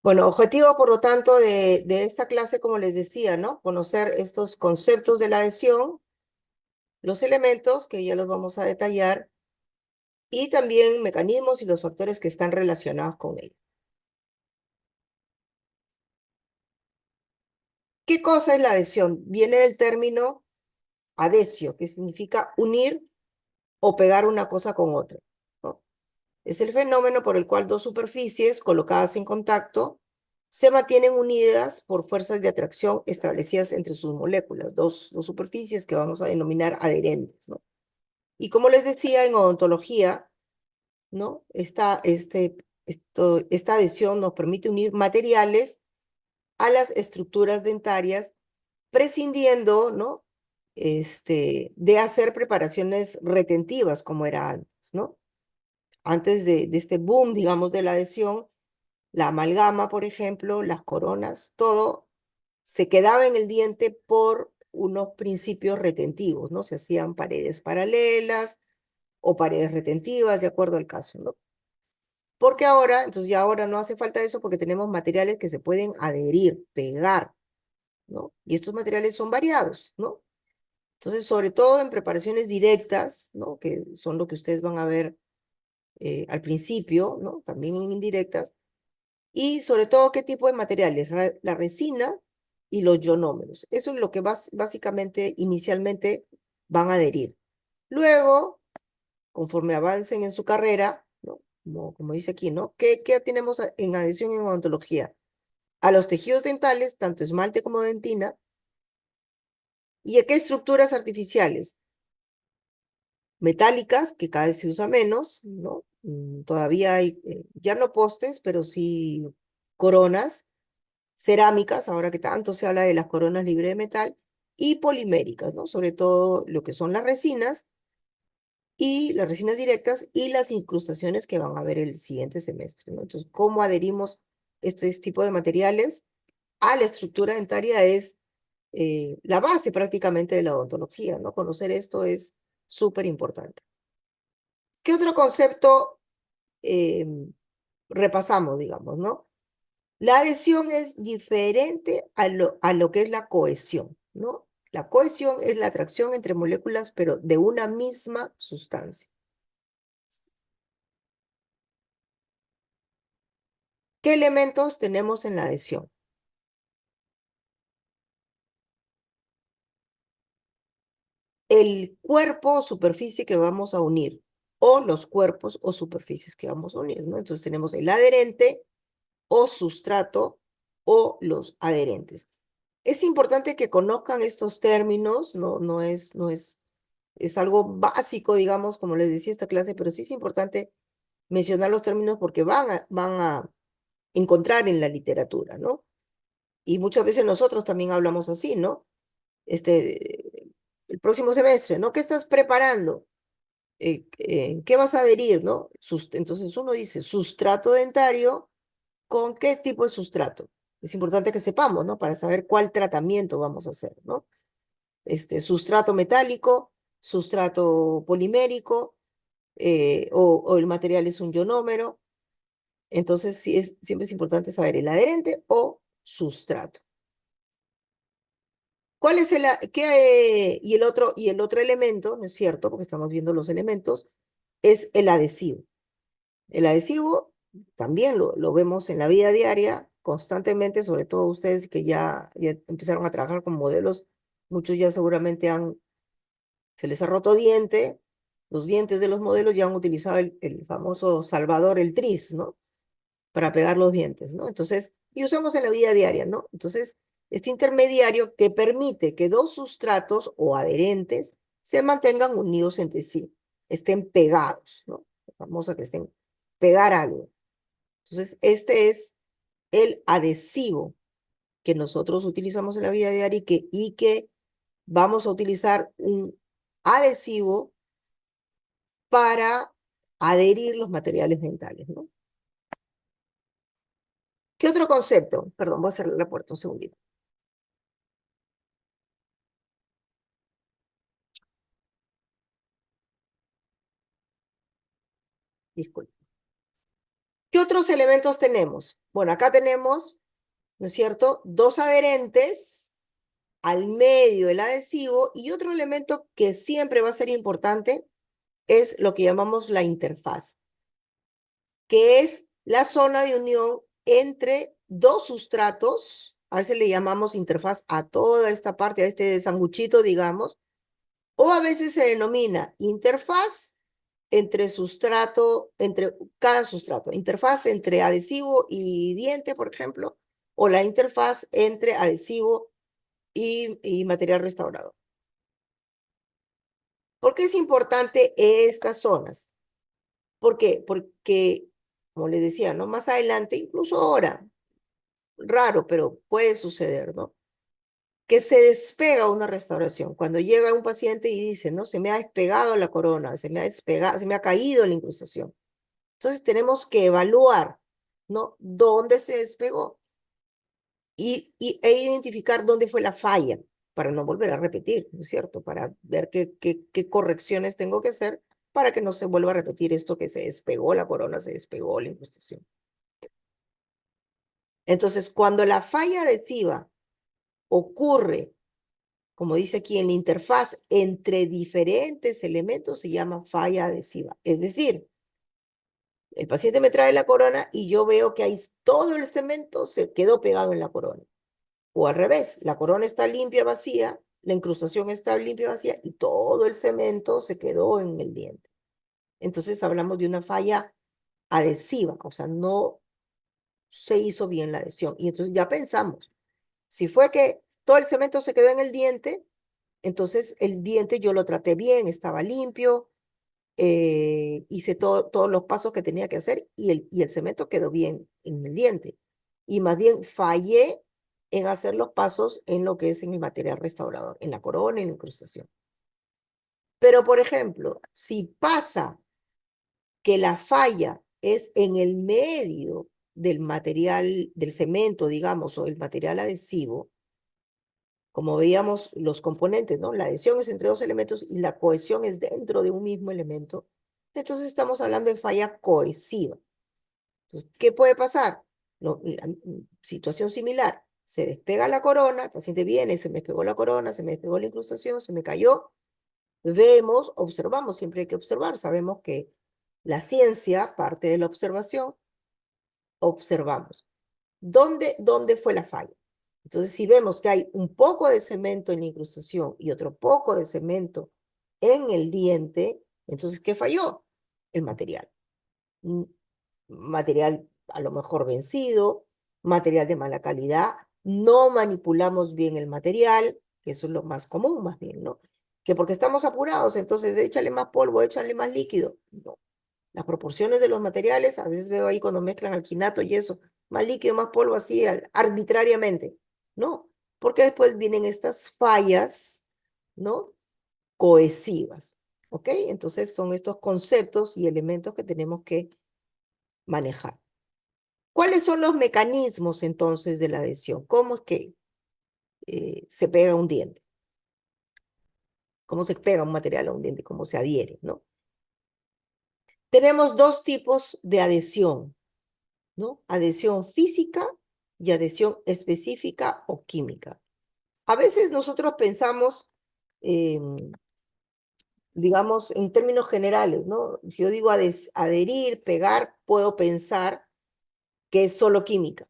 Bueno, objetivo, por lo tanto, de esta clase, como les decía, ¿no? Conocer estos conceptos de la adhesión, los elementos, que ya los vamos a detallar, y también mecanismos y los factores que están relacionados con ello. ¿Qué cosa es la adhesión? Viene del término adhesio, que significa unir o pegar una cosa con otra, ¿no? Es el fenómeno por el cual dos superficies colocadas en contacto se mantienen unidas por fuerzas de atracción establecidas entre sus moléculas, dos superficies que vamos a denominar adherentes, ¿no? Y como les decía, en odontología, ¿no? Esta adhesión nos permite unir materiales a las estructuras dentarias, prescindiendo, ¿no? De hacer preparaciones retentivas como era antes, ¿no? Antes de este boom, digamos, de la adhesión, la amalgama, por ejemplo, las coronas, todo se quedaba en el diente por unos principios retentivos, ¿no? Se hacían paredes paralelas o paredes retentivas, de acuerdo al caso, ¿no? Porque ahora, entonces ya ahora no hace falta eso porque tenemos materiales que se pueden adherir, pegar, ¿no? Y estos materiales son variados, ¿no? Entonces, sobre todo en preparaciones directas, ¿no? Que son lo que ustedes van a ver al principio, ¿no? También en indirectas. Y sobre todo, ¿qué tipo de materiales? La resina y los ionómeros. Eso es lo que básicamente, inicialmente, van a adherir. Luego, conforme avancen en su carrera, ¿no? Como dice aquí, ¿no? ¿Qué tenemos en adhesión en odontología? A los tejidos dentales, tanto esmalte como dentina. ¿Y a qué estructuras artificiales? Metálicas, que cada vez se usa menos, ¿no? Todavía hay, ya no postes, pero sí coronas, cerámicas, ahora que tanto se habla de las coronas libres de metal, y poliméricas, ¿no? Sobre todo lo que son las resinas y las resinas directas y las incrustaciones que van a ver el siguiente semestre, ¿no? Entonces, ¿cómo adherimos este tipo de materiales a la estructura dentaria? Es la base prácticamente de la odontología, ¿no? Conocer esto es súper importante. ¿Qué otro concepto eh, repasamos, digamos, ¿no? La adhesión es diferente a lo que es la cohesión, ¿no? La cohesión es la atracción entre moléculas, pero de una misma sustancia. ¿Qué elementos tenemos en la adhesión? El cuerpo o superficie que vamos a unir, o los cuerpos o superficies que vamos a unir, ¿no? Entonces tenemos el adherente o sustrato o los adherentes. Es importante que conozcan estos términos, es algo básico, digamos, como les decía esta clase, pero sí es importante mencionar los términos porque van a encontrar en la literatura, ¿no? Y muchas veces nosotros también hablamos así, ¿no? El próximo semestre, ¿no? ¿Qué estás preparando? ¿Qué vas a adherir, no? Entonces uno dice sustrato dentario, ¿con qué tipo de sustrato? Es importante que sepamos, ¿no? Para saber cuál tratamiento vamos a hacer, ¿no? Sustrato metálico, sustrato polimérico, o el material es un ionómero. Entonces, siempre es importante saber el adherente o sustrato. ¿Cuál es y el otro elemento, ¿no es cierto? Porque estamos viendo los elementos, es el adhesivo. El adhesivo también lo vemos en la vida diaria constantemente, sobre todo ustedes que ya empezaron a trabajar con modelos, muchos ya seguramente se les ha roto diente, los dientes de los modelos ya han utilizado el famoso salvador, el tris, ¿no? Para pegar los dientes, ¿no? Entonces, y usamos en la vida diaria, ¿no? Entonces, este intermediario que permite que dos sustratos o adherentes se mantengan unidos entre sí, estén pegados, ¿no? Famosa que estén pegar algo. Entonces, este es el adhesivo que nosotros utilizamos en la vida diaria y que vamos a utilizar un adhesivo para adherir los materiales dentales, ¿no? ¿Qué otro concepto? Perdón, voy a cerrar la puerta un segundito. Disculpe. ¿Qué otros elementos tenemos? Bueno, acá tenemos, ¿no es cierto?, dos adherentes, al medio el adhesivo, y otro elemento que siempre va a ser importante es lo que llamamos la interfaz, que es la zona de unión entre dos sustratos. A veces le llamamos interfaz a toda esta parte, a este sanguchito, digamos, o a veces se denomina interfaz entre sustrato, entre cada sustrato, interfaz entre adhesivo y diente, por ejemplo, o la interfaz entre adhesivo y material restaurador. ¿Por qué es importante estas zonas? ¿Por qué? Porque, como les decía, ¿no? Más adelante, incluso ahora, raro, pero puede suceder, ¿no? Que se despega una restauración. Cuando llega un paciente y dice, ¿no? Se me ha despegado la corona, se me ha despegado, se me ha caído la incrustación. Entonces tenemos que evaluar, ¿no? ¿Dónde se despegó? E identificar dónde fue la falla para no volver a repetir, ¿no es cierto? Para ver qué correcciones tengo que hacer para que no se vuelva a repetir esto que se despegó la corona, se despegó la incrustación. Entonces, cuando la falla adhesiva ocurre, como dice aquí, en la interfaz entre diferentes elementos, se llama falla adhesiva. Es decir, el paciente me trae la corona y yo veo que ahí todo el cemento se quedó pegado en la corona. O al revés, la corona está limpia, vacía, la incrustación está limpia, vacía y todo el cemento se quedó en el diente. Entonces hablamos de una falla adhesiva, o sea, no se hizo bien la adhesión. Y entonces ya pensamos, si fue que todo el cemento se quedó en el diente, entonces el diente yo lo traté bien, estaba limpio, hice todos los pasos que tenía que hacer y el cemento quedó bien en el diente. Y más bien fallé en hacer los pasos en lo que es en el material restaurador, en la corona y en la incrustación. Pero, por ejemplo, si pasa que la falla es en el medio del material, del cemento, digamos, o el material adhesivo, como veíamos los componentes, ¿no? La adhesión es entre dos elementos y la cohesión es dentro de un mismo elemento. Entonces estamos hablando de falla cohesiva. Entonces, ¿qué puede pasar? Situación similar. Se despega la corona, el paciente viene, se me despegó la corona, se me despegó la incrustación, se me cayó. Vemos, observamos, siempre hay que observar. Sabemos que la ciencia parte de la observación. Observamos. ¿Dónde fue la falla? Entonces, si vemos que hay un poco de cemento en la incrustación y otro poco de cemento en el diente, entonces, ¿qué falló? El material. Material a lo mejor vencido, material de mala calidad, no manipulamos bien el material, que eso es lo más común más bien, ¿no? Que porque estamos apurados, entonces échale más polvo, échale más líquido. No. Las proporciones de los materiales, a veces veo ahí cuando mezclan alquinato y eso, más líquido, más polvo, así arbitrariamente. No, porque después vienen estas fallas, ¿no? Cohesivas, ¿ok? Entonces son estos conceptos y elementos que tenemos que manejar. ¿Cuáles son los mecanismos entonces de la adhesión? ¿Cómo es que se pega un diente? ¿Cómo se pega un material a un diente? ¿Cómo se adhiere, no? Tenemos dos tipos de adhesión, ¿no? Adhesión física y adhesión específica o química. A veces nosotros pensamos, digamos, en términos generales, ¿no? Si yo digo adherir, pegar, puedo pensar que es solo química.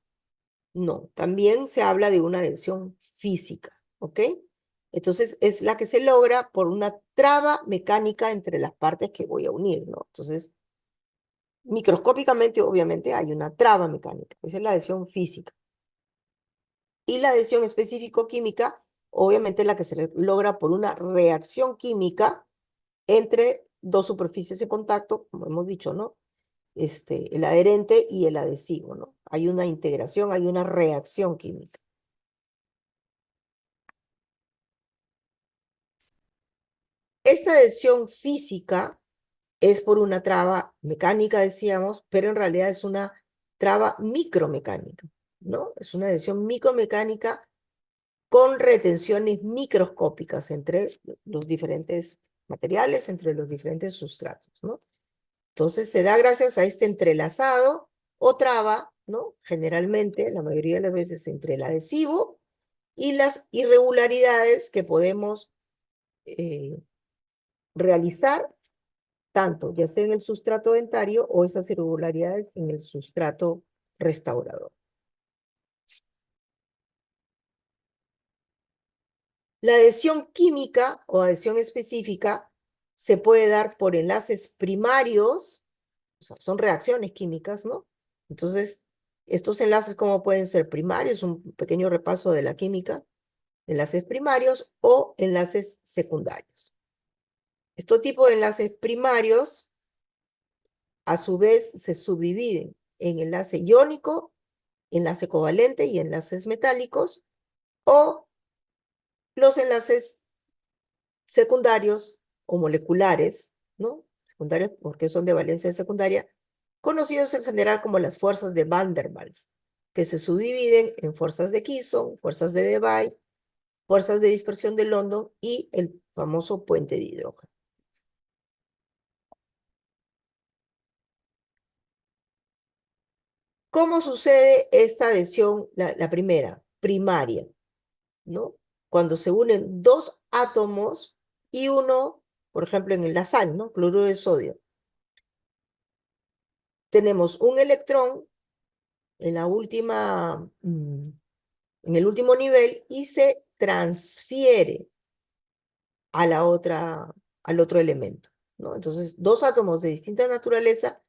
No, también se habla de una adhesión física, ¿ok? Entonces es la que se logra por una traba mecánica entre las partes que voy a unir, ¿no? Entonces, microscópicamente, obviamente, hay una traba mecánica. Esa es la adhesión física. Y la adhesión específico-química, obviamente, es la que se logra por una reacción química entre dos superficies de contacto, como hemos dicho, ¿no? El adherente y el adhesivo, ¿no? Hay una integración, hay una reacción química. Esta adhesión física es por una traba mecánica, decíamos, pero en realidad es una traba micromecánica, ¿no? Es una adhesión micromecánica con retenciones microscópicas entre los diferentes materiales, entre los diferentes sustratos, ¿no? Entonces se da gracias a este entrelazado o traba, ¿no? Generalmente, la mayoría de las veces, entre el adhesivo y las irregularidades que podemos realizar, tanto ya sea en el sustrato dentario o esas irregularidades en el sustrato restaurador. La adhesión química o adhesión específica se puede dar por enlaces primarios, o sea, son reacciones químicas, ¿no? Entonces, estos enlaces, ¿cómo pueden ser primarios? Un pequeño repaso de la química. Enlaces primarios o enlaces secundarios. Estos tipos de enlaces primarios, a su vez, se subdividen en enlace iónico, enlace covalente y enlaces metálicos, o los enlaces secundarios o moleculares, ¿no? Secundarios porque son de valencia secundaria, conocidos en general como las fuerzas de Van der Waals, que se subdividen en fuerzas de Kisson, fuerzas de Debye, fuerzas de dispersión de London y el famoso puente de hidrógeno. ¿Cómo sucede esta adhesión, la primera, primaria, ¿no? Cuando se unen dos átomos y uno, por ejemplo, en la sal, ¿no? Cloruro de sodio. Tenemos un electrón en la última, en el último nivel y se transfiere a la otra, al otro elemento, ¿no? Entonces, dos átomos de distinta naturaleza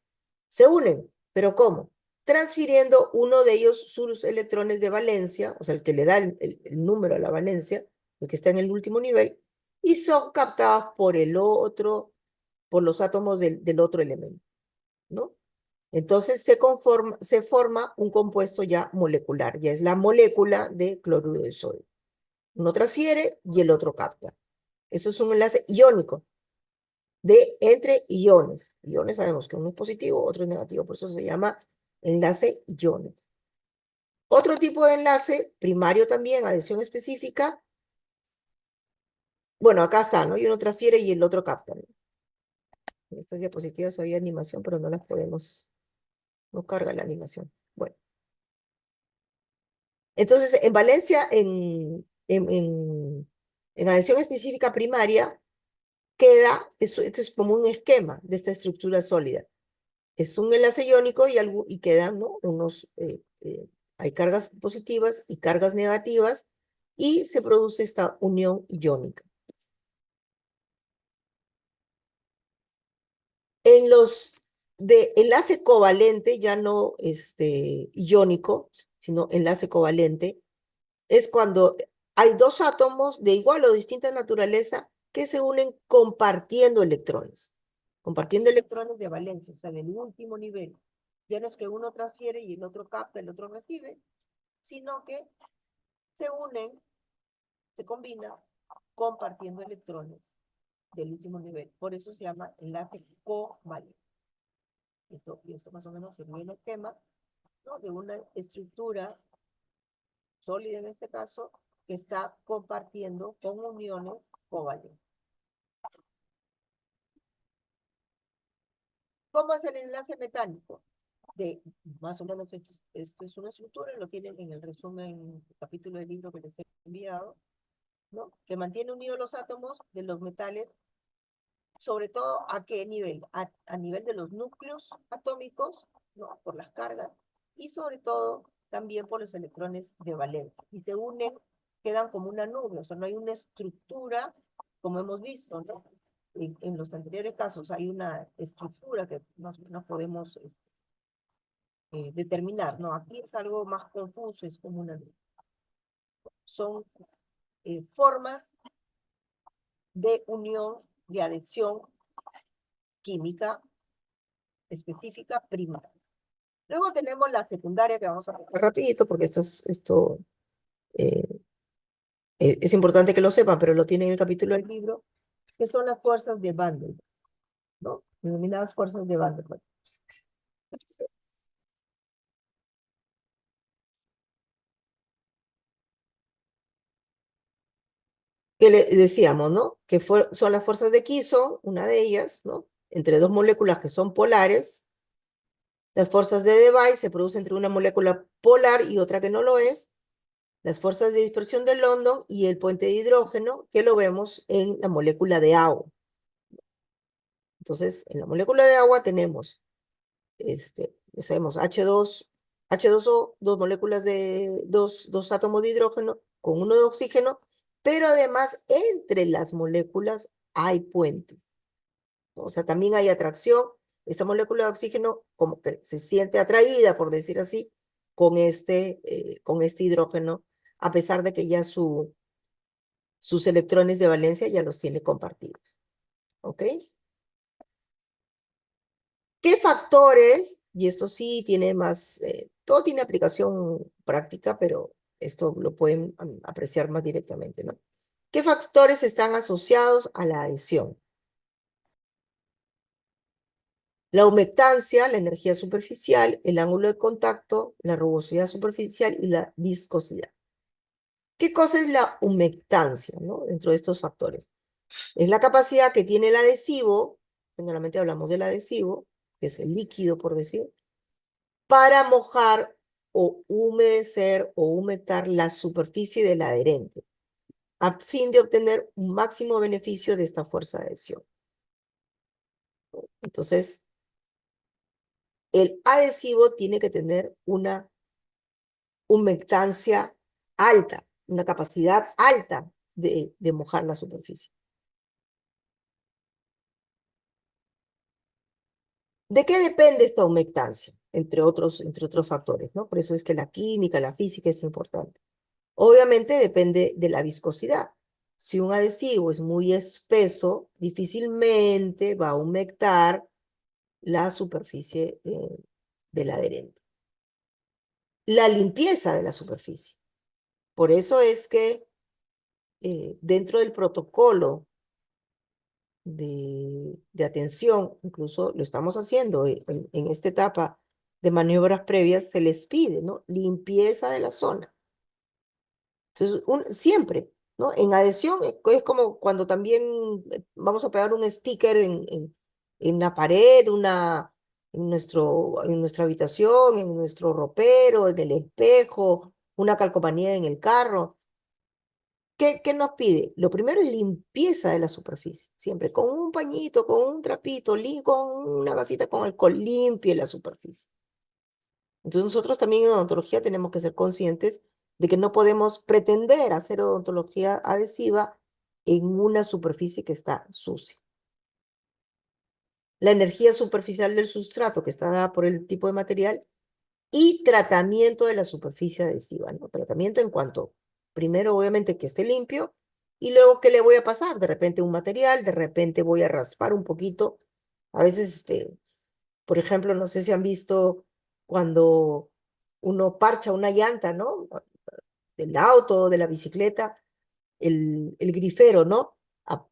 se unen, pero ¿cómo? Transfiriendo uno de ellos sus electrones de valencia, o sea, el que le da el número a la valencia, el que está en el último nivel, y son captados por el otro, por los átomos del otro elemento, ¿no? Entonces se forma un compuesto ya molecular, ya es la molécula de cloruro de sodio. Uno transfiere y el otro capta. Eso es un enlace iónico entre iones. Iones sabemos que uno es positivo, otro es negativo, por eso se llama enlace iones. Otro tipo de enlace, primario también, adhesión específica. Bueno, acá está, ¿no? Y uno transfiere y el otro capta, ¿no? En estas diapositivas había animación, pero no las podemos, no carga la animación. Bueno, entonces en valencia, en adhesión específica primaria, queda, esto es como un esquema de esta estructura sólida. Es un enlace iónico y quedan, ¿no? Hay cargas positivas y cargas negativas y se produce esta unión iónica. En los de enlace covalente, ya no iónico, sino enlace covalente, es cuando hay dos átomos de igual o distinta naturaleza que se unen compartiendo electrones. Compartiendo electrones de valencia, o sea, del último nivel. Ya no es que uno transfiere y el otro capta, el otro recibe, sino que se unen, se combinan compartiendo electrones del último nivel. Por eso se llama enlace covalente. Y esto más o menos sería el esquema, ¿no? De una estructura sólida en este caso, que está compartiendo con uniones covalentes. ¿Cómo es el enlace metálico? Más o menos esto es una estructura, lo tienen en el resumen, el capítulo del libro que les he enviado, ¿no? Que mantiene unidos los átomos de los metales, sobre todo ¿a qué nivel? A nivel de los núcleos atómicos, ¿no? Por las cargas, y sobre todo también por los electrones de valencia. Y se unen, quedan como una nube, o sea, no hay una estructura, como hemos visto, ¿no? En los anteriores casos hay una estructura que más o menos podemos determinar, ¿no? Aquí es algo más confuso, es como una nube. Son formas de unión, de adhesión química específica primaria. Luego tenemos la secundaria que vamos a ver rapidito porque eh, es importante que lo sepan, pero lo tiene en el capítulo del libro, que son las fuerzas de Van der Waals, ¿no? Denominadas fuerzas de Van der Waals. Que le decíamos, ¿no? Que son las fuerzas de Kisson, una de ellas, ¿no? Entre dos moléculas que son polares, Las fuerzas de Debye se producen entre una molécula polar y otra que no lo es. Las fuerzas de dispersión de London y el puente de hidrógeno, que lo vemos en la molécula de agua. Entonces, en la molécula de agua tenemos, sabemos H2O, dos moléculas de dos átomos de hidrógeno con uno de oxígeno, pero además entre las moléculas hay puentes. O sea, también hay atracción. Esta molécula de oxígeno como que se siente atraída, por decir así, con este hidrógeno, a pesar de que ya sus electrones de valencia ya los tiene compartidos. ¿Ok? ¿Qué factores? Y esto sí tiene más, todo tiene aplicación práctica, pero esto lo pueden apreciar más directamente, ¿no? ¿Qué factores están asociados a la adhesión? La humectancia, la energía superficial, el ángulo de contacto, la rugosidad superficial y la viscosidad. ¿Qué cosa es la humectancia, no? Dentro de estos factores. Es la capacidad que tiene el adhesivo, generalmente hablamos del adhesivo, que es el líquido, por decir, para mojar o humedecer o humectar la superficie del adherente, a fin de obtener un máximo beneficio de esta fuerza de adhesión. Entonces, el adhesivo tiene que tener una humectancia alta, una capacidad alta de mojar la superficie. ¿De qué depende esta humectancia? Entre otros factores, ¿no? Por eso es que la química, la física es importante. Obviamente depende de la viscosidad. Si un adhesivo es muy espeso, difícilmente va a humectar la superficie del adherente. La limpieza de la superficie. Por eso es que dentro del protocolo de atención, incluso lo estamos haciendo en esta etapa de maniobras previas, se les pide, ¿no? Limpieza de la zona. Entonces, siempre, ¿no? En adhesión es como cuando también vamos a pegar un sticker en la pared, en nuestra habitación, en nuestro ropero, en el espejo, una calcomanía en el carro. ¿Qué nos pide? Lo primero es limpieza de la superficie, siempre con un pañito, con un trapito, con una gasita con alcohol, limpie la superficie. Entonces nosotros también en odontología tenemos que ser conscientes de que no podemos pretender hacer odontología adhesiva en una superficie que está sucia. La energía superficial del sustrato que está dada por el tipo de material y tratamiento de la superficie adhesiva, ¿no? Tratamiento en cuanto, primero obviamente que esté limpio y luego qué le voy a pasar, de repente un material, de repente voy a raspar un poquito. A veces, por ejemplo, no sé si han visto cuando uno parcha una llanta, ¿no? Del auto, de la bicicleta, el grifero, ¿no? A-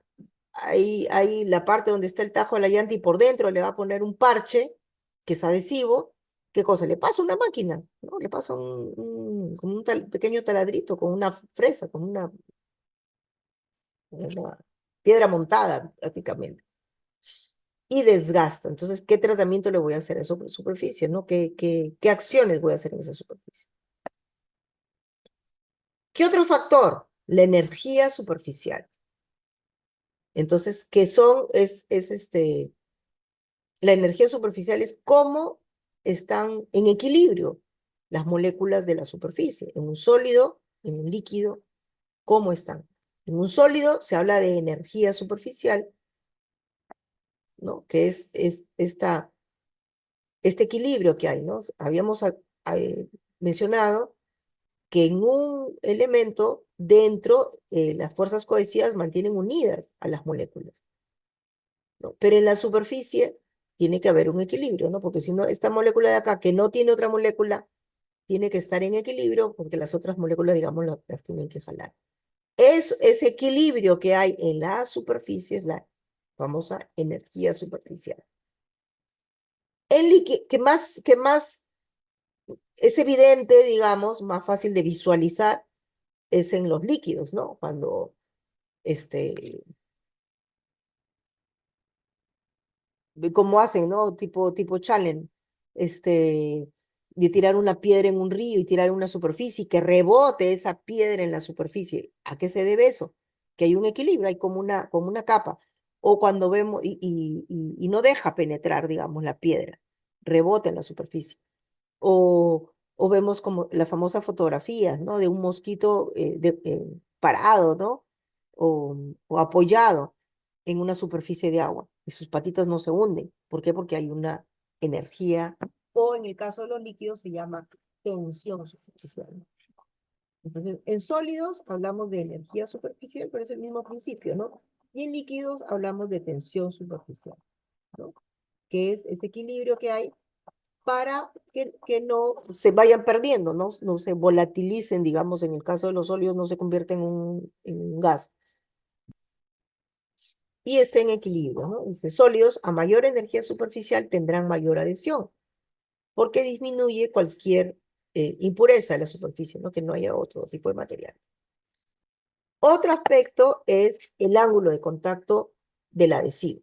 Ahí la parte donde está el tajo de la llanta y por dentro le va a poner un parche que es adhesivo. ¿Qué cosa? Le pasa una máquina, ¿no? Le pasa como un pequeño taladrito, con una fresa, con una piedra montada prácticamente. Y desgasta. Entonces, ¿qué tratamiento le voy a hacer a esa superficie, ¿no? ¿Qué acciones voy a hacer en esa superficie? ¿Qué otro factor? La energía superficial. Entonces, ¿qué son? La energía superficial es cómo están en equilibrio las moléculas de la superficie, en un sólido, en un líquido, cómo están. En un sólido se habla de energía superficial, ¿no? Que es este equilibrio que hay, ¿no? Habíamos mencionado que en un elemento dentro las fuerzas cohesivas mantienen unidas a las moléculas, ¿no? Pero en la superficie tiene que haber un equilibrio, ¿no? Porque si no, esta molécula de acá, que no tiene otra molécula, tiene que estar en equilibrio porque las otras moléculas, digamos, las tienen que jalar. Ese equilibrio que hay en la superficie es la famosa energía superficial. Que más es evidente, digamos, más fácil de visualizar es en los líquidos, ¿no? Cuando, este, como hacen, ¿no? Tipo challenge. de tirar una piedra en un río y tirar una superficie y que rebote esa piedra en la superficie. ¿A qué se debe eso? Que hay un equilibrio, hay como una capa. O cuando vemos y no deja penetrar, digamos, la piedra, rebota en la superficie. O vemos como las famosas fotografías, ¿no? De un mosquito parado, ¿no? O apoyado en una superficie de agua y sus patitas no se hunden. ¿Por qué? Porque hay una energía, o en el caso de los líquidos se llama tensión superficial. Entonces, en sólidos hablamos de energía superficial, pero es el mismo principio, ¿no? Y en líquidos hablamos de tensión superficial, ¿no? Que es ese equilibrio que hay para que no se vayan perdiendo, no se volatilicen, digamos, en el caso de los sólidos no se convierte en un gas y esté en equilibrio, ¿no? Dice, sólidos a mayor energía superficial tendrán mayor adhesión, porque disminuye cualquier impureza de la superficie, ¿no? Que no haya otro tipo de material. Otro aspecto es el ángulo de contacto del adhesivo.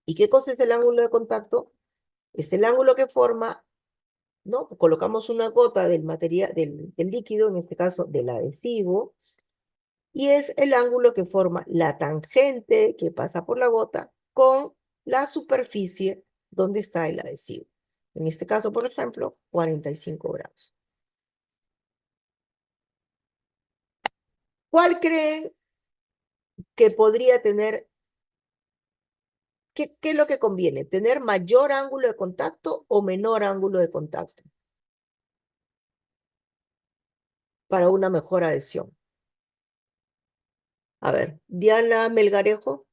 ¿Y qué cosa es el ángulo de contacto? Es el ángulo que forma, ¿no? Colocamos una gota del material, del líquido, en este caso del adhesivo, y es el ángulo que forma la tangente que pasa por la gota con la superficie donde está el adhesivo. En este caso, por ejemplo, 45 grados. ¿Cuál creen que podría tener, qué es lo que conviene? ¿Tener mayor ángulo de contacto o menor ángulo de contacto para una mejor adhesión? A ver, Diana Melgarejo.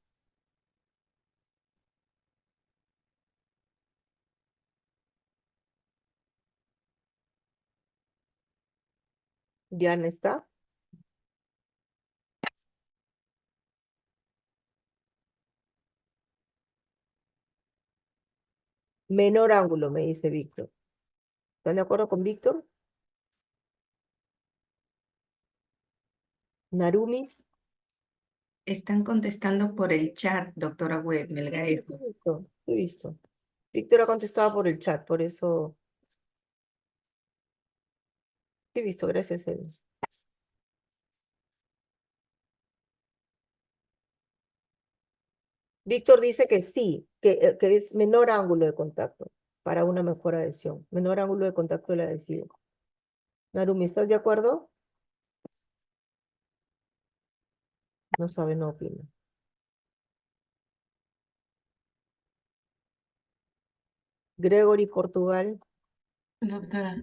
Diana está. Menor ángulo, me dice Víctor. ¿Están de acuerdo con Víctor? Narumi. Están contestando por el chat, doctora Web, Sí, Melgarejo. he visto, he visto. Víctor ha contestado por el chat, por eso he visto, gracias a él. Víctor dice que sí, que es menor ángulo de contacto para una mejor adhesión, menor ángulo de contacto del adhesivo. Narumi, ¿estás de acuerdo? No sabe, no opina. Gregory, Portugal. Doctora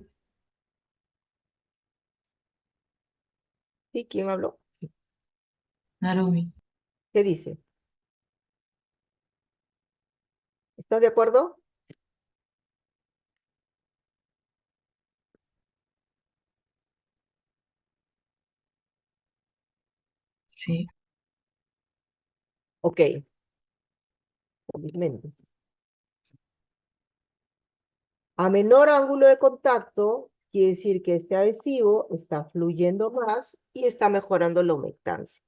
¿Sí? ¿Quién habló? Narumi, ¿Qué dice? ¿Estás de acuerdo? sí, Ok, felizmente. A menor ángulo de contacto, quiere decir que este adhesivo está fluyendo más y está mejorando la humectancia.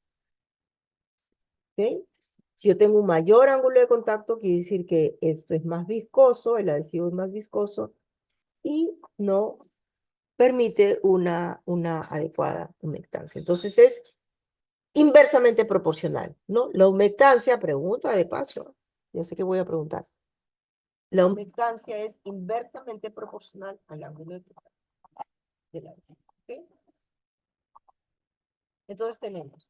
¿Ok? Si yo tengo un mayor ángulo de contacto, quiere decir que esto es más viscoso, el adhesivo es más viscoso y no permite una adecuada humectancia. Entonces es inversamente proporcional, ¿no? La humectancia, pregunta de paso, ya sé que voy a preguntar. La humectancia es inversamente proporcional al ángulo de contacto del adhesivo. ¿Ok? Entonces tenemos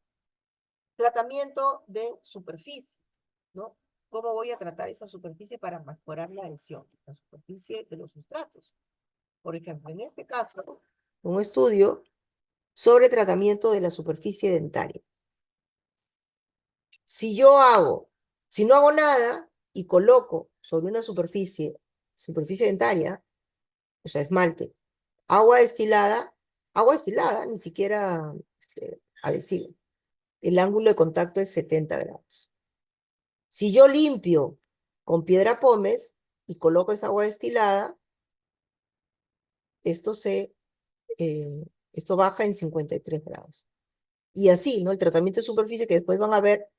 tratamiento de superficie, ¿no? ¿Cómo voy a tratar esa superficie para mejorar la adhesión? La superficie de los sustratos. Por ejemplo, en este caso, un estudio sobre tratamiento de la superficie dentaria. Si si no hago nada y coloco sobre una superficie dentaria, o sea, esmalte, agua destilada, ni siquiera adhesivo. El ángulo de contacto es 70 grados. Si yo limpio con piedra pómez y coloco esa agua destilada, esto esto baja en 53 grados. Y así, ¿no? El tratamiento de superficie que después van a ver,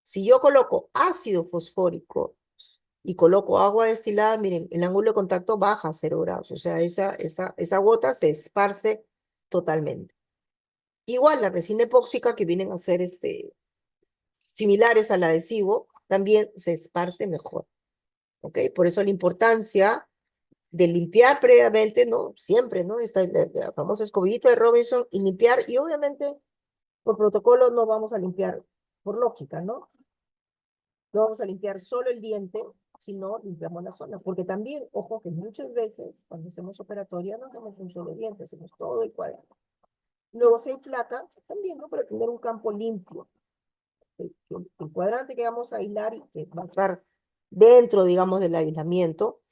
si yo coloco ácido fosfórico y coloco agua destilada, miren, el ángulo de contacto baja a 0 grados, o sea, esa gota se esparce totalmente. Igual la resina epóxica, que vienen a ser similares al adhesivo, también se esparce mejor, ¿ok? Por eso la importancia de limpiar previamente, ¿no? Siempre, ¿no? Esta la famosa escobillita de Robinson y limpiar, y obviamente por protocolo no vamos a limpiar, por lógica, ¿no? No vamos a limpiar solo el diente, sino limpiamos la zona, porque también, ojo, que muchas veces cuando hacemos operatoria no hacemos un solo diente, hacemos todo el cuadro. Luego se inflaca también, ¿no? Para tener un campo limpio. El cuadrante que vamos a aislar y que va a estar dentro, digamos, del aislamiento,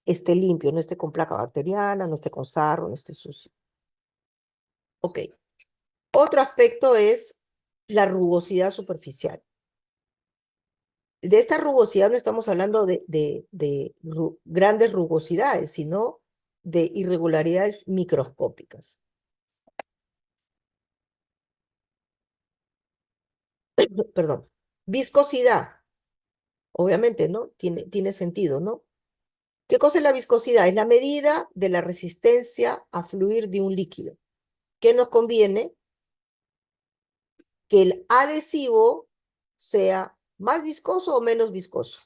esté limpio, no esté con placa bacteriana, no esté con sarro, no esté sucio. Ok. Otro aspecto es la rugosidad superficial. De esta rugosidad no estamos hablando de grandes rugosidades, sino de irregularidades microscópicas. Perdón. Viscosidad. Obviamente, ¿no? Tiene sentido, ¿no? ¿Qué cosa es la viscosidad? Es la medida de la resistencia a fluir de un líquido. ¿Qué nos conviene? Que el adhesivo sea más viscoso o menos viscoso.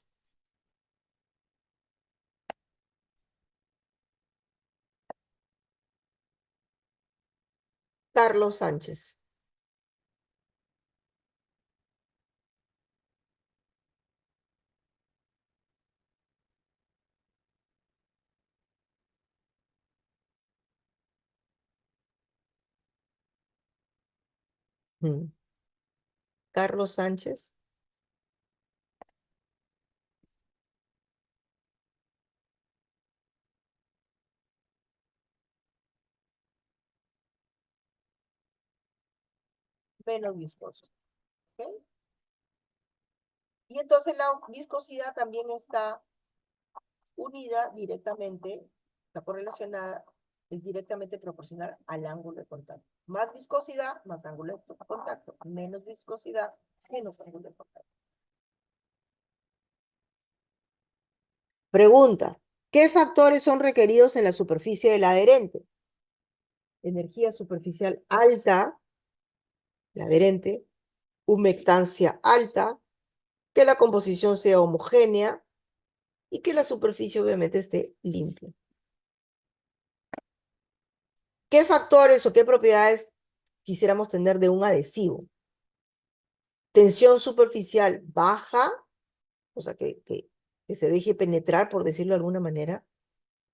Carlos Sánchez. Mm. Carlos Sánchez. Menos viscoso. ¿Ok? Y entonces la viscosidad también está unida directamente, está correlacionada, es directamente proporcional al ángulo de contacto. Más viscosidad, más ángulo de contacto. Menos viscosidad, menos ángulo de contacto. Pregunta: ¿qué factores son requeridos en la superficie del adherente? Energía superficial alta, el adherente, humectancia alta, que la composición sea homogénea y que la superficie obviamente esté limpia. ¿Qué factores o qué propiedades quisiéramos tener de un adhesivo? Tensión superficial baja, o sea, que se deje penetrar, por decirlo de alguna manera.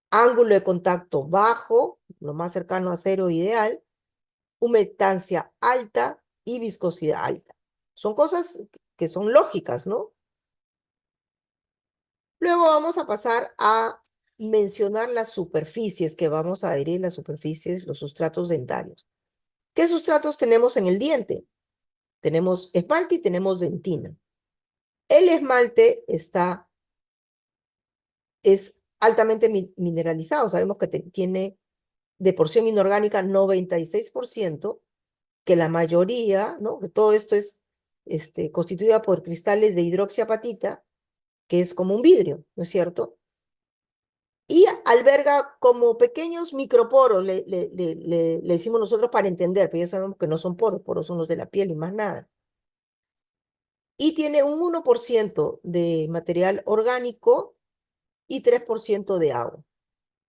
Ángulo de contacto bajo, lo más cercano a cero ideal. Humectancia alta y viscosidad alta. Son cosas que son lógicas, ¿no? Luego vamos a pasar a mencionar las superficies que vamos a adherir, las superficies, los sustratos dentarios. ¿Qué sustratos tenemos en el diente? Tenemos esmalte y tenemos dentina. El esmalte es altamente mineralizado. Sabemos que tiene de porción inorgánica 96%, que la mayoría, ¿no? Que todo esto es constituida por cristales de hidroxiapatita, que es como un vidrio, ¿no es cierto? Y alberga como pequeños microporos, le decimos nosotros para entender, pero ya sabemos que no son poros, poros son los de la piel y más nada. Y tiene un 1% de material orgánico y 3% de agua.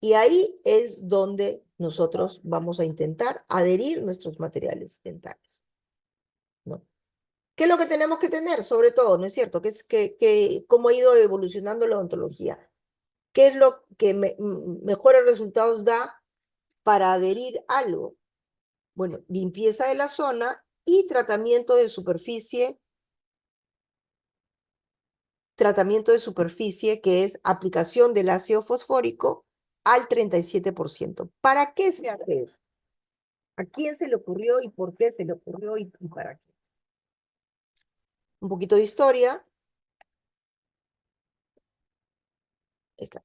Y ahí es donde nosotros vamos a intentar adherir nuestros materiales dentales, ¿no? ¿Qué es lo que tenemos que tener? Sobre todo, ¿no es cierto? ¿Cómo ha ido evolucionando la odontología? ¿Qué es lo que mejores resultados da para adherir algo? Bueno, limpieza de la zona y tratamiento de superficie, que es aplicación del ácido fosfórico al 37%. ¿Para qué se hace eso? ¿A quién se le ocurrió y por qué se le ocurrió y para qué? Un poquito de historia. Está.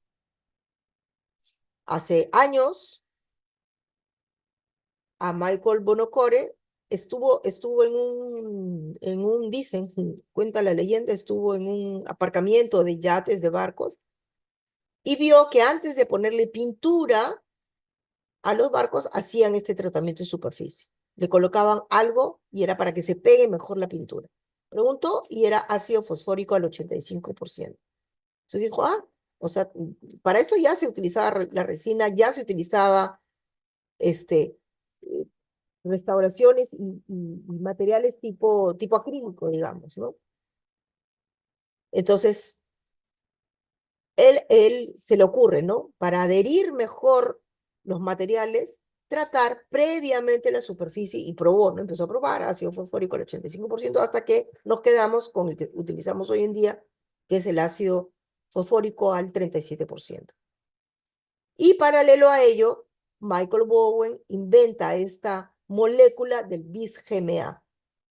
Hace años, a Michael Bonocore estuvo dicen, cuenta la leyenda, estuvo en un aparcamiento de yates, de barcos, y vio que antes de ponerle pintura a los barcos, hacían este tratamiento de superficie. Le colocaban algo y era para que se pegue mejor la pintura. Preguntó y era ácido fosfórico al 85%. Entonces dijo, o sea, para eso ya se utilizaba la resina, ya se utilizaba eh, restauraciones y materiales tipo acrílico, digamos, ¿no? Entonces, él se le ocurre, ¿no? Para adherir mejor los materiales, tratar previamente la superficie y probó, ¿no? Empezó a probar ácido fosfórico al 85% hasta que nos quedamos con el que utilizamos hoy en día, que es el ácido fosfórico al 37%. Y paralelo a ello, Michael Bowen inventa esta molécula del bis-GMA,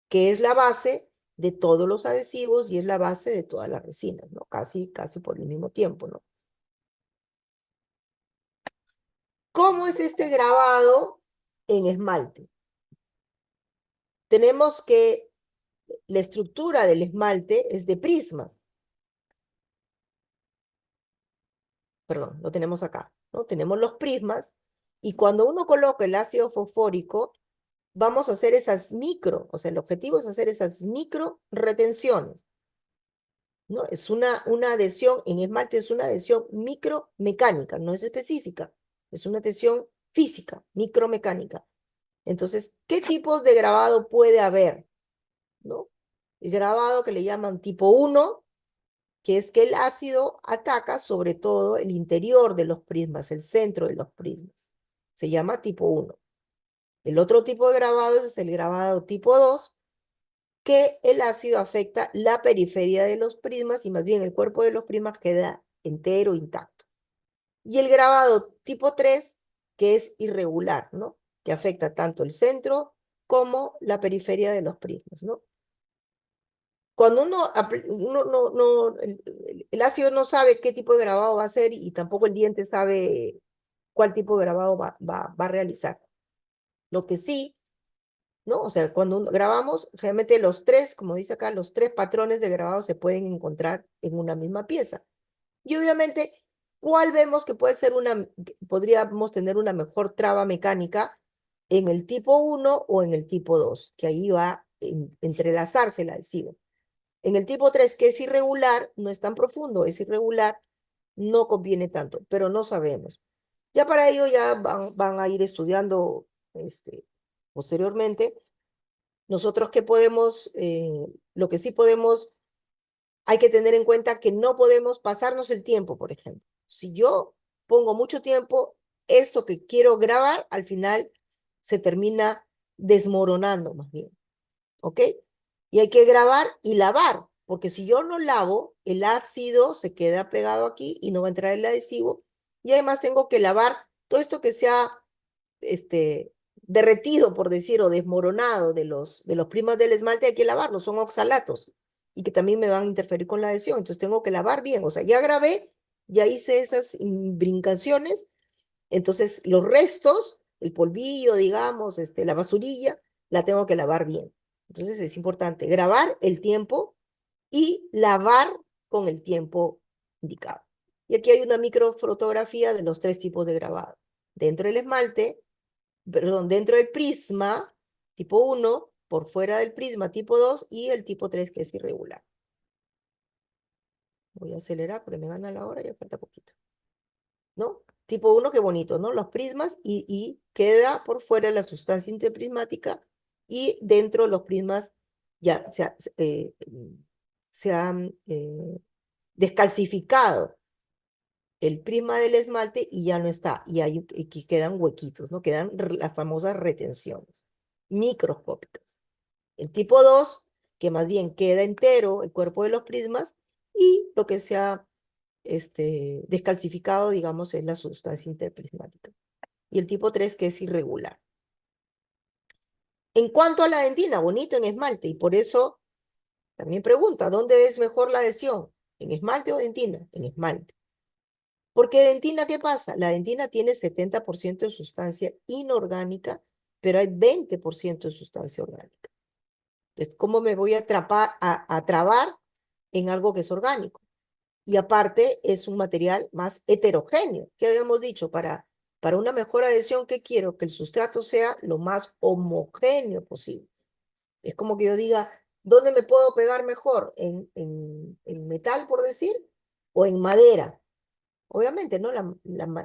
que es la base de todos los adhesivos y es la base de todas las resinas, ¿no? Casi por el mismo tiempo, ¿no? ¿Cómo es este grabado en esmalte? Tenemos que la estructura del esmalte es de prismas. Perdón, lo tenemos acá, ¿no? Tenemos los prismas y cuando uno coloca el ácido fosfórico, vamos a hacer esas o sea, el objetivo es hacer esas micro retenciones, ¿no? Es una adhesión en esmalte, es una adhesión micromecánica, no es específica, es una adhesión física, micromecánica. Entonces, ¿qué tipos de grabado puede haber? ¿No? El grabado que le llaman tipo 1, que es que el ácido ataca sobre todo el interior de los prismas, el centro de los prismas. Se llama tipo 1. El otro tipo de grabado es el grabado tipo 2, que el ácido afecta la periferia de los prismas y más bien el cuerpo de los prismas queda entero, intacto. Y el grabado tipo 3, que es irregular, ¿no? Que afecta tanto el centro como la periferia de los prismas, ¿no? Cuando el ácido no sabe qué tipo de grabado va a hacer y tampoco el diente sabe cuál tipo de grabado va a realizar. Lo que sí, ¿no? O sea, cuando grabamos, realmente los tres, como dice acá, los tres patrones de grabado se pueden encontrar en una misma pieza. Y obviamente, ¿cuál vemos que podríamos tener una mejor traba mecánica en el tipo 1 o en el tipo 2? Que ahí va a entrelazarse el adhesivo. En el tipo 3, que es irregular, no es tan profundo, es irregular, no conviene tanto, pero no sabemos. Ya para ello ya van a ir estudiando posteriormente. Nosotros que podemos, lo que sí podemos, hay que tener en cuenta que no podemos pasarnos el tiempo, por ejemplo. Si yo pongo mucho tiempo, esto que quiero grabar, al final se termina desmoronando más bien. ¿Ok? Y hay que grabar y lavar, porque si yo no lavo, el ácido se queda pegado aquí y no va a entrar el adhesivo. Y además tengo que lavar todo esto que se ha derretido, por decir, o desmoronado de los prismas del esmalte, hay que lavarlos, son oxalatos y que también me van a interferir con la adhesión. Entonces tengo que lavar bien, o sea, ya grabé, ya hice esas brincaciones, entonces los restos, el polvillo, digamos, la basurilla, la tengo que lavar bien. Entonces es importante grabar el tiempo y lavar con el tiempo indicado. Y aquí hay una microfotografía de los tres tipos de grabado. Dentro del esmalte, perdón, dentro del prisma tipo 1, por fuera del prisma tipo 2 y el tipo 3 que es irregular. Voy a acelerar porque me gana la hora y ya falta poquito. ¿No? Tipo 1, qué bonito, ¿no? Los prismas y queda por fuera la sustancia interprismática y dentro los prismas ya se han descalcificado el prisma del esmalte y ya no está. Y aquí quedan huequitos, ¿no? Quedan las famosas retenciones microscópicas. El tipo 2, que más bien queda entero el cuerpo de los prismas y lo que se ha descalcificado, digamos, es la sustancia interprismática. Y el tipo 3, que es irregular. En cuanto a la dentina, bonito en esmalte, y por eso también pregunta, ¿dónde es mejor la adhesión? ¿En esmalte o dentina? En esmalte. Porque dentina, ¿qué pasa? La dentina tiene 70% de sustancia inorgánica pero hay 20% de sustancia orgánica. Entonces, ¿cómo me voy a trabar en algo que es orgánico? Y aparte es un material más heterogéneo. ¿Qué habíamos dicho? Para una mejor adhesión, ¿qué quiero? Que el sustrato sea lo más homogéneo posible. Es como que yo diga, ¿dónde me puedo pegar mejor? ¿En metal, por decir? ¿O en madera? Obviamente, ¿no?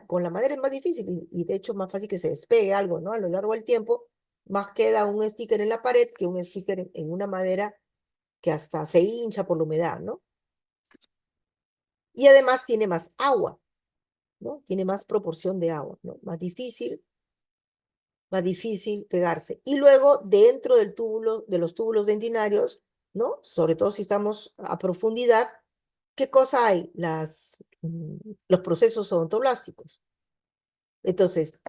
Con la madera es más difícil y de hecho más fácil que se despegue algo, ¿no? A lo largo del tiempo, más queda un sticker en la pared que un sticker en una madera que hasta se hincha por la humedad, ¿no? Y además tiene más agua, ¿no? Tiene más proporción de agua, ¿no? Más difícil pegarse. Y luego, dentro de los túbulos dentinarios, ¿no? Sobre todo si estamos a profundidad, ¿qué cosa hay? Los procesos odontoblásticos. Entonces,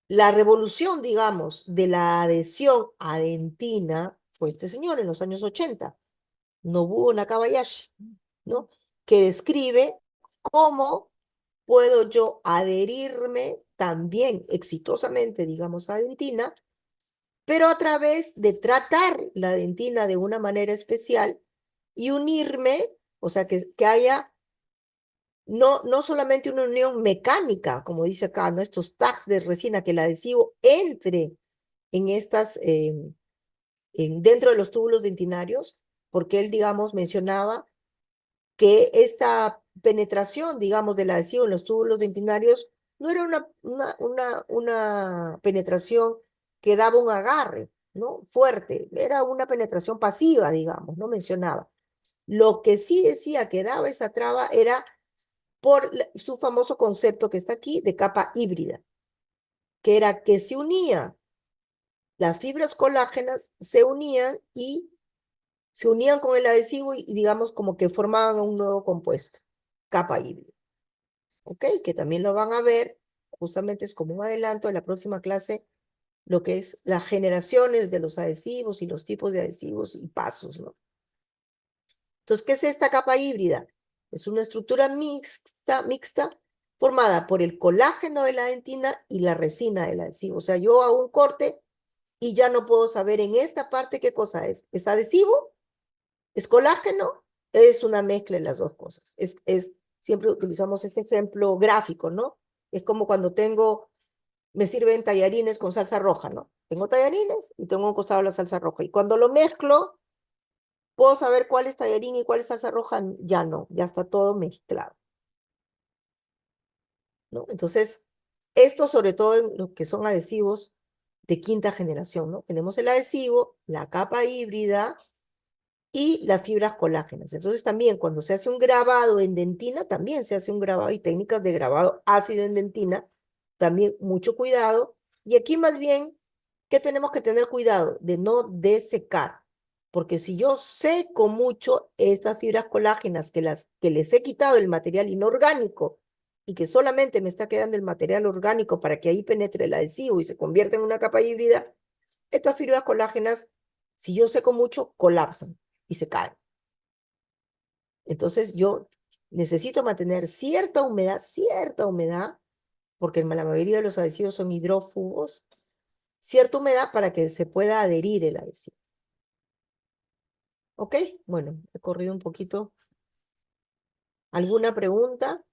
la revolución, digamos, de la adhesión a dentina fue este señor en los años 80, Nobuo Nakabayashi, ¿no? Que describe cómo puedo yo adherirme también exitosamente, digamos, a dentina, pero a través de tratar la dentina de una manera especial y unirme, o sea, que haya no solamente una unión mecánica, como dice acá, ¿no? Estos tags de resina, que el adhesivo entre en dentro de los túbulos dentinarios, porque él, digamos, mencionaba que esta penetración, digamos, del adhesivo en los túbulos dentinarios no era una penetración que daba un agarre, ¿no? Fuerte, era una penetración pasiva, digamos, no mencionaba. Lo que sí decía que daba esa traba era por su famoso concepto que está aquí de capa híbrida, que era que se unía, las fibras colágenas se unían con el adhesivo y digamos como que formaban un nuevo compuesto, capa híbrida. ¿Ok? Que también lo van a ver, justamente es como un adelanto de la próxima clase, lo que es las generaciones de los adhesivos y los tipos de adhesivos y pasos, ¿no? Entonces, ¿qué es esta capa híbrida? Es una estructura mixta formada por el colágeno de la dentina y la resina del adhesivo. O sea, yo hago un corte y ya no puedo saber en esta parte qué cosa es. ¿Es adhesivo? ¿Es colágeno? Es una mezcla de las dos cosas. Siempre utilizamos este ejemplo gráfico, ¿no? Es como cuando me sirven tallarines con salsa roja, ¿no? Tengo tallarines y tengo a un costado la salsa roja. Y cuando lo mezclo, ¿puedo saber cuál es tallarín y cuál es salsa roja? Ya no, ya está todo mezclado, ¿no? Entonces, esto sobre todo en lo que son adhesivos de quinta generación, ¿no? Tenemos el adhesivo, la capa híbrida y las fibras colágenas. Entonces también cuando se hace un grabado en dentina, también se hace un grabado y técnicas de grabado ácido en dentina, también mucho cuidado. Y aquí más bien, ¿qué tenemos que tener cuidado? De no desecar. Porque si yo seco mucho estas fibras colágenas que les he quitado el material inorgánico y que solamente me está quedando el material orgánico para que ahí penetre el adhesivo y se convierta en una capa híbrida, estas fibras colágenas, si yo seco mucho, colapsan y se caen. Entonces yo necesito mantener cierta humedad, porque la mayoría de los adhesivos son hidrófugos, cierta humedad para que se pueda adherir el adhesivo. ¿Ok? Bueno, he corrido un poquito. ¿Alguna pregunta?